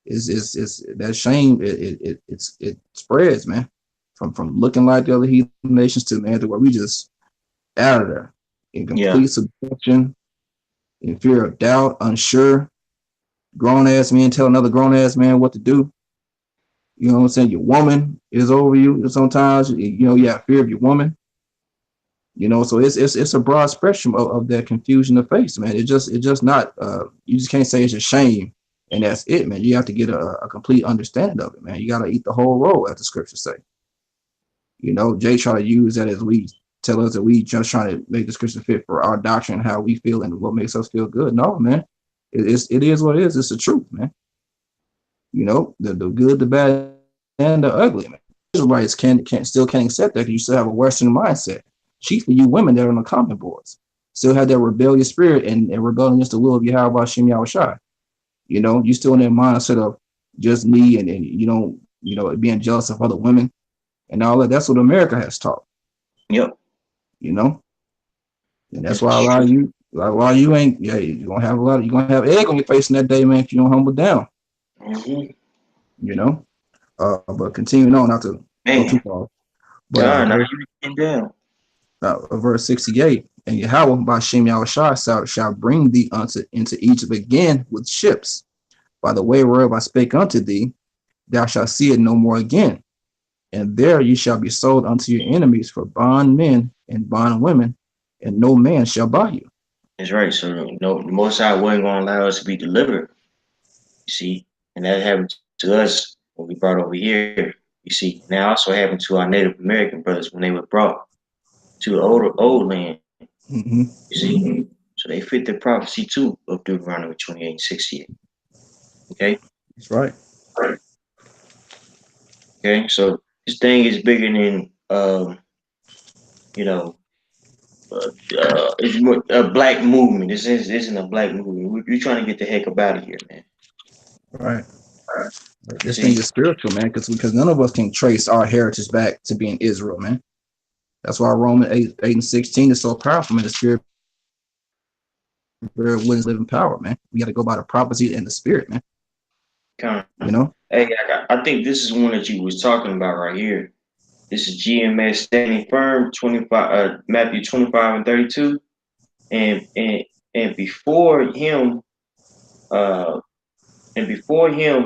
Speaker 2: It's that shame, it spreads, man. From looking like the other heathen nations to, man, to where we just out of there in
Speaker 1: Yeah.
Speaker 2: complete subjection, in fear of doubt, unsure. Grown ass man tell another grown ass man what to do. You know what I'm saying? Your woman is over you. Sometimes you know you have fear of your woman. You know, so it's a broad spectrum of that confusion of face, man. It just not you just can't say it's a shame and that's it, man. You have to get a complete understanding of it, man. You gotta eat the whole roll, as the scriptures say. You know, Jay try to use that as we tell us that we just trying to make the scripture fit for our doctrine, how we feel and what makes us feel good. No, man. It is what it is. It's the truth, man. You know, the good, the bad, and the ugly, man. Israelites can't accept that because you still have a Western mindset. Chiefly you women that are on the comment boards still have that rebellious spirit and rebelling against the will of Yahweh Shem Yahushua. You know, you still in that mindset of just me and you know, being jealous of other women and all that. That's what America has taught.
Speaker 1: Yep.
Speaker 2: You know, and that's why a lot of you ain't. Yeah, you're gonna have you're gonna have egg on your face in that day, man. If you don't humble down.
Speaker 1: Mm-hmm.
Speaker 2: You know, but continuing on, not to go too far. But
Speaker 1: now you getting down.
Speaker 2: Verse 68, and Yahweh by Shem Yahushua shall bring thee into Egypt again with ships, by the way whereof I spake unto thee, thou shalt see it no more again. And there you shall be sold unto your enemies for bondmen and bondwomen, and no man shall buy you.
Speaker 1: That's right. So no, the Most High wasn't going to allow us to be delivered. You see, and that happened to us when we brought over here. You see, and that also happened to our Native American brothers when they were brought to the old land.
Speaker 2: Mm-hmm.
Speaker 1: You see, so they fit the prophecy too of Deuteronomy 28 and 68. Okay,
Speaker 2: That's right.
Speaker 1: Okay, so this thing is bigger than you know. It's more a black movement. This isn't a black movement. We're trying to get the heck up out of here, man.
Speaker 2: Right.
Speaker 1: You
Speaker 2: This thing
Speaker 1: see,
Speaker 2: is spiritual, man, because none of us can trace our heritage back to being Israel, man. That's why Romans 8 and 16 is so powerful, man. The spirit wins living power, man. We got to go by the prophecy and the spirit, man. You know?
Speaker 1: Hey, I think this is one that you was talking about right here. This is GMS standing firm, 25, Matthew 25 and 32, and before him,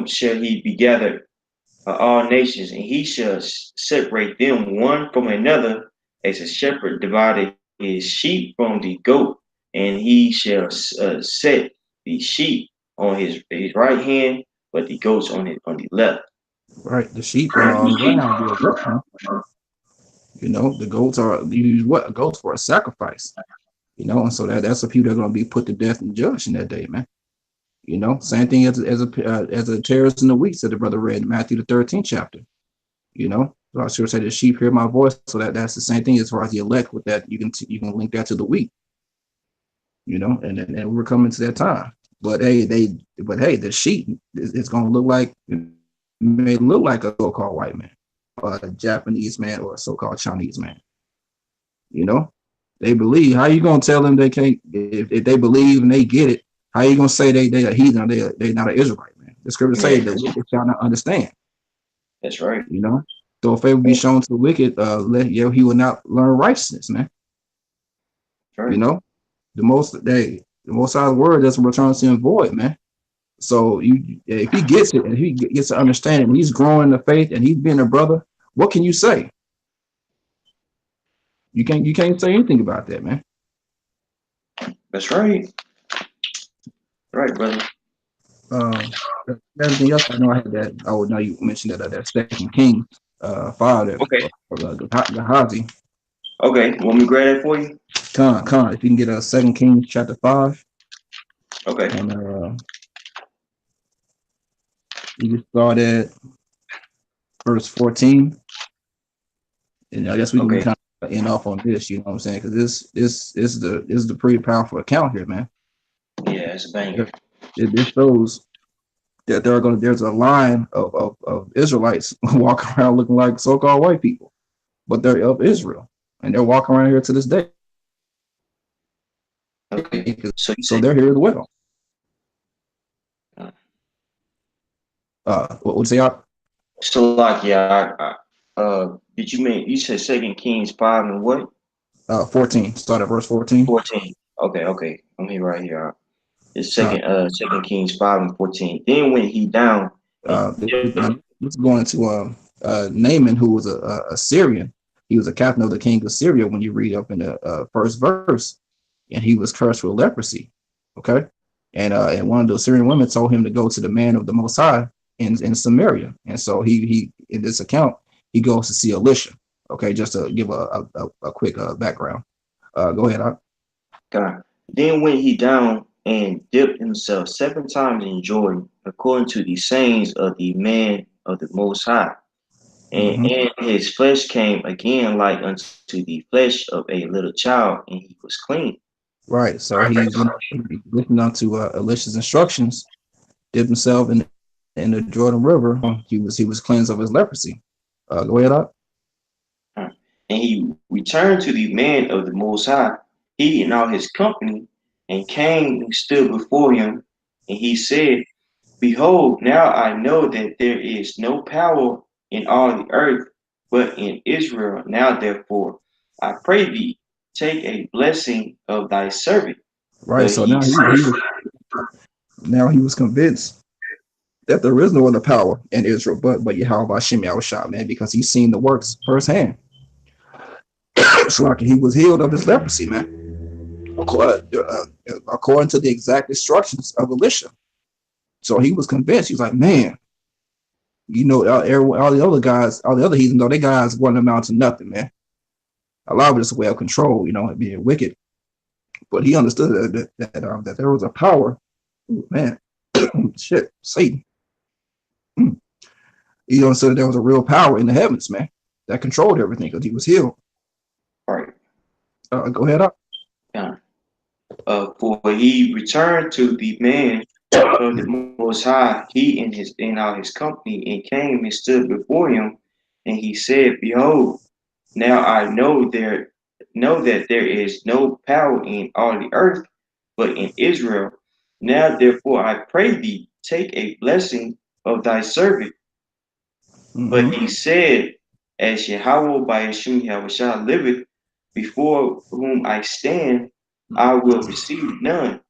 Speaker 1: shall he be gathered all nations, and he shall separate them one from another, as a shepherd divided his sheep from the goat, and he shall set the sheep on his right hand, but the goats on the left.
Speaker 2: Right. The sheep are on the ground. Be a goat, huh? You know, the goats are used what? Goats for a sacrifice. You know, and so that's the people that are going to be put to death and judged in that day, man. You know, same thing as a terrorist in the week, said the brother read in Matthew the 13th chapter. You know, so I sure say the sheep hear my voice, so that's the same thing as far as the elect. With that, you can link that to the week. You know, and we're coming to that time. But hey, the sheep is going to look like, it may look like a so-called white man, or a Japanese man, or a so-called Chinese man. You know, they believe. How you gonna tell them they can't? If they believe and they get it, how you gonna say they a heathen? They not an Israelite, man. The scripture say that wicked shall not understand.
Speaker 1: That's right.
Speaker 2: You know, so if favor be shown to the wicked, he will not learn righteousness, man.
Speaker 1: Right.
Speaker 2: You know, the most High's word doesn't return to him void, man. So if he gets it and he gets to understand it, and he's growing in the faith and he's being a brother, what can you say? You can't say anything about that, man.
Speaker 1: That's right. Right, brother.
Speaker 2: Everything else, I know I had that. I would know you mentioned that Second King 5 there.
Speaker 1: Okay.
Speaker 2: Gehazi.
Speaker 1: Okay. Want me to grab that for you?
Speaker 2: Con. If you can get a 2 Kings chapter 5.
Speaker 1: Okay.
Speaker 2: And you can start at verse 14. And I guess we can kind of end off on this, you know what I'm saying? Because this is the pretty powerful account here, man.
Speaker 1: Yeah, it's a banger.
Speaker 2: It shows that there's a line of Israelites walking around looking like so-called white people, but they're of Israel, and they're walking around here to this day.
Speaker 1: Okay,
Speaker 2: so they're here as well. What would say?
Speaker 1: So like, yeah, did you mean you said 2 Kings 5 and what?
Speaker 2: 14. Start at verse 14.
Speaker 1: 14. Okay. I'm here right here. It's Second Kings 5 and 14. Then went he down.
Speaker 2: Let's go into Naaman, who was a Syrian. He was a captain of the king of Syria when you read up in the first verse, and he was cursed with leprosy. Okay, and one of the Syrian women told him to go to the man of the Most High in Samaria, and so he in this account he goes to see Elisha. Okay, just to give a quick background. Go ahead.
Speaker 1: God. Then went he down and dipped himself 7 times in Jordan, according to the sayings of the man of the Most High. And his flesh came again like unto the flesh of a little child, and he was clean.
Speaker 2: Right. So he's listening unto Elisha's instructions, dipped himself in the Jordan River. He was cleansed of his leprosy. Go ahead, up.
Speaker 1: And he returned to the man of the Most High, he and all his company, and came and stood before him. And he said, Behold, now I know that there is no power in all the earth, but in Israel. Now therefore, I pray thee, take a blessing of thy servant.
Speaker 2: Right. But so now he was convinced that there is no other power in Israel but Yahweh Hashem Yahushua, man, because he's seen the works firsthand. So like he was healed of his leprosy, man, according to the exact instructions of Elisha. So he was convinced. He was like, man, you know, all the other guys, all the other heathens, though, they guys wouldn't amount to nothing, man. A lot of it is a way of control, you know, being wicked. But he understood that there was a power, man, shit, Satan. He understood that there was a real power in the heavens, man, that controlled everything because he was healed.
Speaker 1: All right.
Speaker 2: Go ahead up.
Speaker 1: Yeah. For he returned to the man of the Most High, he and all his company, and came and stood before him, and he said, Behold, now I know that there is no power in all the earth, but in Israel. Now therefore I pray thee, take a blessing of thy servant. But he said, As Yahweh by Hashem Yahushua liveth, before whom I stand, I will receive none.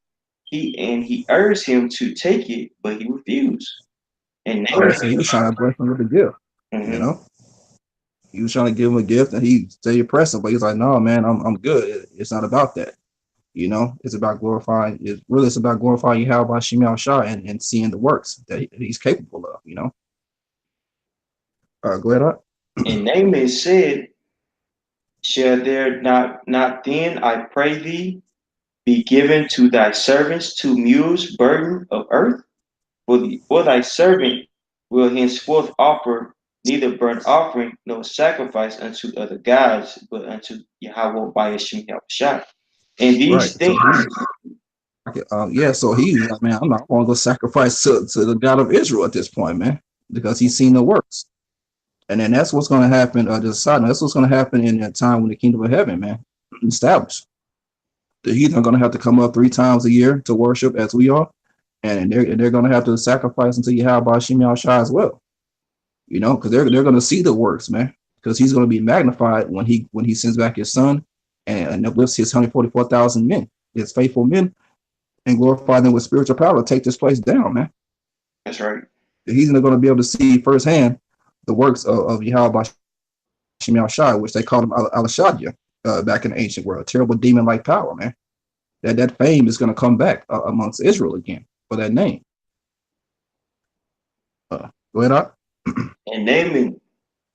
Speaker 1: He urged him to take it, but he refused. And now
Speaker 2: so he was trying to bless him with a gift, you know. He was trying to give him a gift, and he stayed oppressive. But he's like, no, man, I'm good. It's not about that. You know, it's about glorifying. It's about glorifying Yahweh Shemel Shah and seeing the works that he's capable of. You know. Go ahead. Up.
Speaker 1: And Naaman said, shall there not then, I pray thee, be given to thy servants 2 mules burden of earth? For thy servant will henceforth offer neither burnt offering nor sacrifice unto other gods, but unto Yahweh by Hashem Yahushua. And
Speaker 2: Right.
Speaker 1: these things,
Speaker 2: Yeah. So he's like, man, I'm not going to go sacrifice to the God of Israel at this point, man, because he's seen the works. And then that's what's going to happen. Just side note, that's what's going to happen in that time when the kingdom of heaven, man, established. The heathen are going to have to come up 3 times a year to worship as we are, and they're going to have to sacrifice unto Yahweh Shem Shai as well. You know, because they're going to see the works, man, because he's going to be magnified when he sends back his son and uplifts his 144,000 men, his faithful men, and glorify them with spiritual power to take this place down, man.
Speaker 1: that's right.
Speaker 2: The heathen are going to be able to see firsthand the works of Yahweh Shem Shai, which they called him Al-Shadia back in the ancient world, terrible demon-like power, man. That fame is going to come back amongst Israel again for that name. Go ahead, Art.
Speaker 1: And Naaman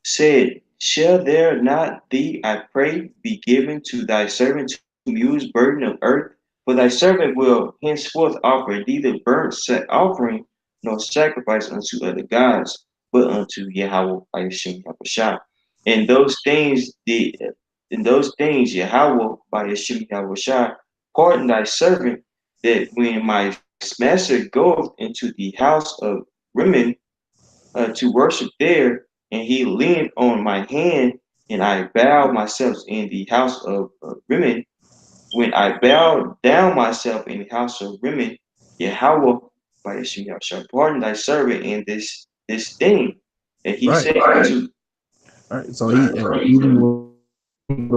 Speaker 1: said, shall there not thee, I pray, be given to thy servant 2 mules burden of earth? For thy servant will henceforth offer neither burnt offering nor sacrifice unto other gods, but unto Yahweh by Hashem Yahushua. And those things Yahweh by Hashem Yahushua pardon thy servant, that when my master goeth into the house of Rimmon to worship there, and he leaned on my hand, and I bowed myself in the house of Rimmon. When I bowed down myself in the house of Rimmon, Yahweh by Hashem shall pardon thy servant in this thing. And he said to,
Speaker 2: all right, so he even will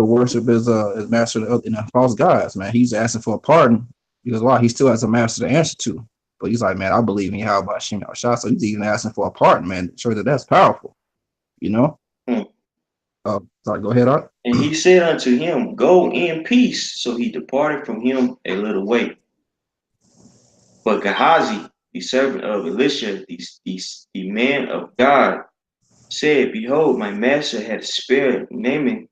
Speaker 2: worship his master in the false gods, man. He's asking for a pardon because why? He still has a master to answer to. But he's like, man, I believe in Yahweh Hashem Shah. So he's even asking for a pardon, man. Sure that's powerful, you know. Sorry, go ahead, Art.
Speaker 1: And he said unto him, go in peace. So he departed from him a little way. But Gehazi, the servant of Elisha, the man of God, said, behold, my master hath spared Naaman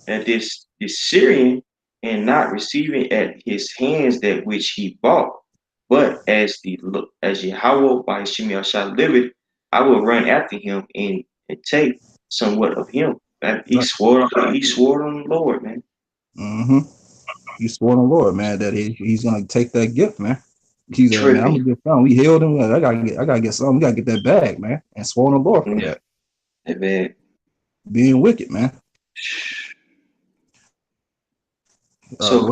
Speaker 1: this Syrian, and not receiving at his hands that which he bought. But as Yahweh by Hashem shall liveth, I will run after him and take somewhat of him. He swore on the Lord, man.
Speaker 2: Mm-hmm. He swore on the Lord, man, that he's gonna take that gift, man. He's like, man, I'm gonna get found. We healed him. I gotta get something. We gotta get that bag, man. And swore on the Lord for that.
Speaker 1: That bag.
Speaker 2: Being wicked, man.
Speaker 1: So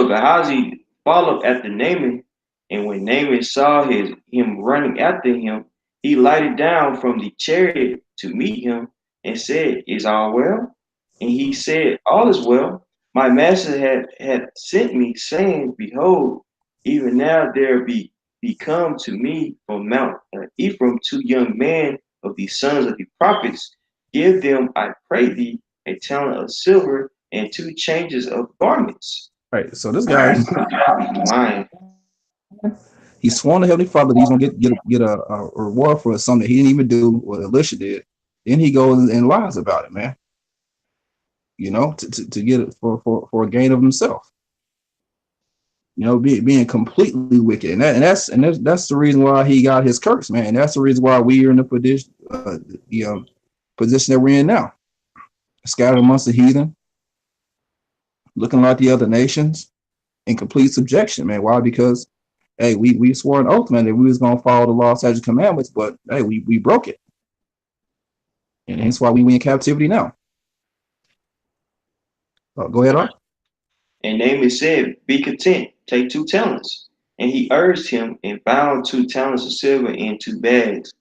Speaker 1: Gehazi followed after Naaman, and when Naaman saw him running after him, he lighted down from the chariot to meet him and said, is all well? And he said, all is well. My master had sent me, saying, behold, even now there be come to me from Mount Ephraim 2 young men of the sons of the prophets. Give them, I pray thee, a talent of silver and 2 changes of garments.
Speaker 2: Right. So this guy, he's sworn to Heavenly Father that he's gonna get a reward for something that he didn't even do what Elisha did. Then he goes and lies about it, man. You know, to get it for a gain of himself. You know, being completely wicked, and that's the reason why he got his curse, man. And that's the reason why we are in the position that we're in now, scattered amongst the heathen, looking like the other nations, in complete subjection, man. Why? Because hey, we swore an oath, man, that we was gonna follow the law, statutes, commandments, but hey, we broke it, and hence why we in captivity now. Go ahead, Art.
Speaker 1: And Naaman said, be content, take 2 talents. And he urged him and bound 2 talents of silver in 2 bags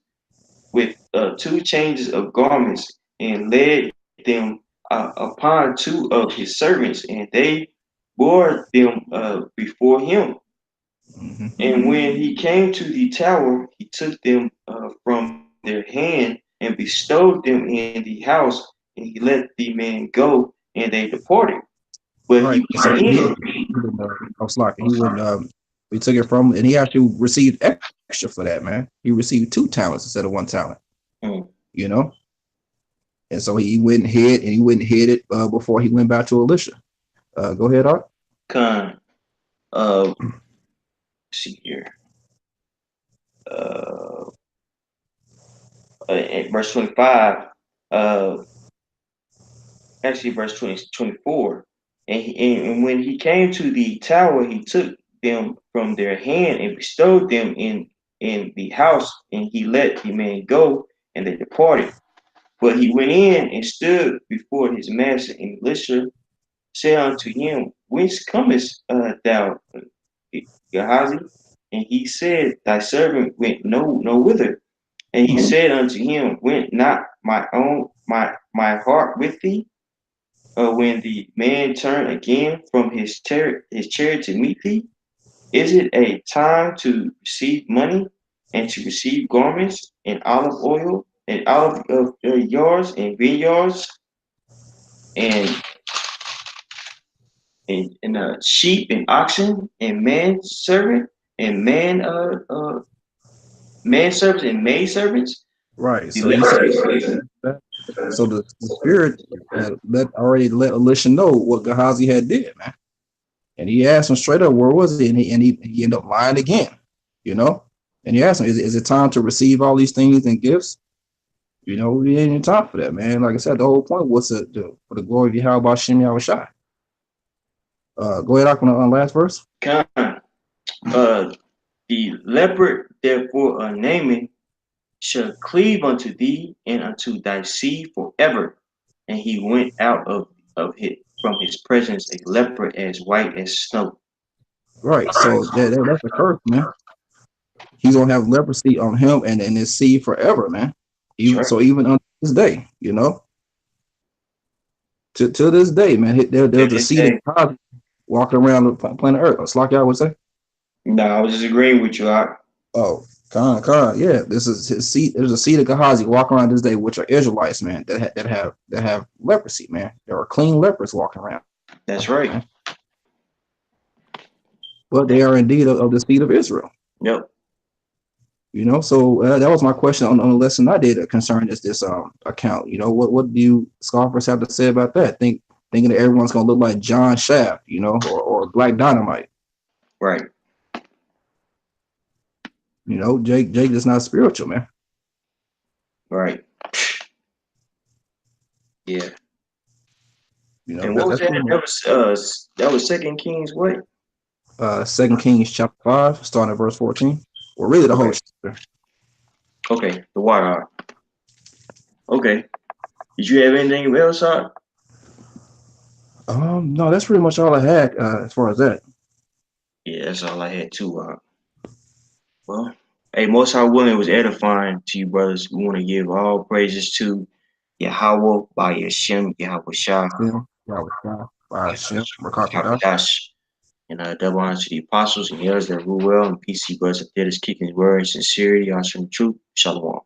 Speaker 1: with 2 changes of garments, and led them upon 2 of his servants, and they bore them before him. Mm-hmm. And when he came to the tower, he took them from their hand and bestowed them in the house, and he let the men go, and they departed. But
Speaker 2: Right.
Speaker 1: he
Speaker 2: So
Speaker 1: went
Speaker 2: he
Speaker 1: in.
Speaker 2: wouldn't, I was like, he wouldn't. We took it from, and he actually received extra for that, man. He received 2 talents instead of 1 talent.
Speaker 1: Mm.
Speaker 2: You know, and so he went and hid, and he went and hid it before he went back to Elisha. Go ahead, Art.
Speaker 1: Con. Let's see here. Uh, in verse 25. Uh, actually, verse 24. And when he came to the tower, he took them from their hand and bestowed them in the house, and he let the men go, and they departed. But he went in and stood before his master, and Elisha said unto him, Whence comest thou, Gehazi? And he said, Thy servant went no whither. And he said unto him, Went not my heart with thee? When the man turned again from his chariot to meet thee? Is it a time to receive money and to receive garments and olive oil and olive yards and vineyards and sheep and oxen and manservant and manservants and maidservants?
Speaker 2: Right.
Speaker 1: The
Speaker 2: So you said
Speaker 1: lepers.
Speaker 2: that. So the spirit already let Elisha know what Gehazi had did, man. And he asked him straight up, where was he? And he ended up lying again, you know. And he asked him, is it time to receive all these things and gifts? You know, we ain't in time for that, man. Like I said, the whole point was for the glory of Yahweh Shem Yahushai. Go ahead, on the last verse.
Speaker 1: Con. The leopard therefore Naaman shall cleave unto thee and unto thy seed forever. And he went out of it from his presence a leopard as white as snow.
Speaker 2: Right. So that's a curse, man. He's gonna have leprosy on him and his seed forever, man. Even
Speaker 1: Sure.
Speaker 2: so, even on this day, you know, to this day, man,
Speaker 1: To
Speaker 2: there's a
Speaker 1: this
Speaker 2: seed of
Speaker 1: day.
Speaker 2: God walking around the planet Earth. It's like I would say.
Speaker 1: No, I was just agreeing with you.
Speaker 2: Oh, Khan, yeah. This is his seed. There's a seed of Gehazi walking around this day, which are Israelites, man, that have leprosy, man. There are clean lepers walking around,
Speaker 1: That's right.
Speaker 2: man. But they are indeed of the seed of Israel.
Speaker 1: Yep.
Speaker 2: You know, so that was my question on the lesson I did concerning this account. You know, what do you scoffers have to say about that? Thinking that everyone's gonna look like John Shaft, you know, or Black Dynamite.
Speaker 1: Right.
Speaker 2: You know, Jake is not spiritual, man.
Speaker 1: Right. Yeah.
Speaker 2: You know,
Speaker 1: And what was
Speaker 2: that's
Speaker 1: that?
Speaker 2: pretty much
Speaker 1: That was Second Kings what?
Speaker 2: 2 Kings chapter 5, starting at verse 14. Or really the whole
Speaker 1: Okay.
Speaker 2: chapter.
Speaker 1: Okay. The water. Okay. Did you have anything else, Art?
Speaker 2: No, that's pretty much all I had as far as that.
Speaker 1: Yeah, that's all I had too. Well, hey, Most High willing was edifying to you, brothers. We want to give all praises to Yahweh by Yashem, Yahweh Shah,
Speaker 2: Yeah, by Hashem, Rakar
Speaker 1: Dash, and double honor to the apostles and the others that rule well, and PC brothers that did us kicking his word in sincerity, honor and truth. Shalom.